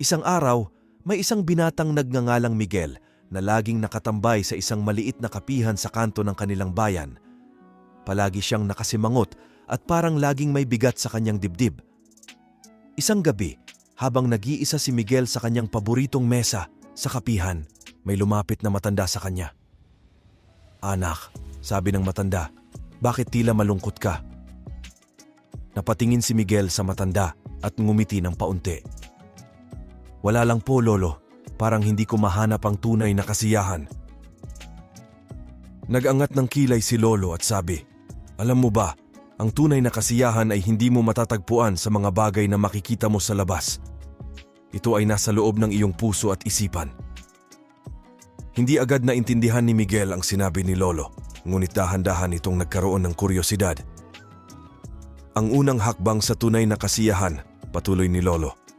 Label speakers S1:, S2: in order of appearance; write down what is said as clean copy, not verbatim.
S1: Isang araw, may isang binatang nagngangalang Miguel na laging nakatambay sa isang maliit na kapihan sa kanto ng kanilang bayan. Palagi siyang nakasimangot at parang laging may bigat sa kanyang dibdib. Isang gabi, habang nag-iisa si Miguel sa kanyang paboritong mesa sa kapihan, may lumapit na matanda sa kanya. "Anak," sabi ng matanda, "bakit tila malungkot ka?" Napatingin si Miguel sa matanda at ngumiti ng paunti. "Wala lang po, Lolo. Parang hindi ko mahanap ang tunay na kasiyahan." Nag-angat ng kilay si Lolo at sabi, "Alam mo ba, ang tunay na kasiyahan ay hindi mo matatagpuan sa mga bagay na makikita mo sa labas. Ito ay nasa loob ng iyong puso at isipan." Hindi agad na intindihan ni Miguel ang sinabi ni Lolo, ngunit dahan-dahan itong nagkaroon ng kuryosidad. "Ang unang hakbang sa tunay na kasiyahan," patuloy ni Lolo,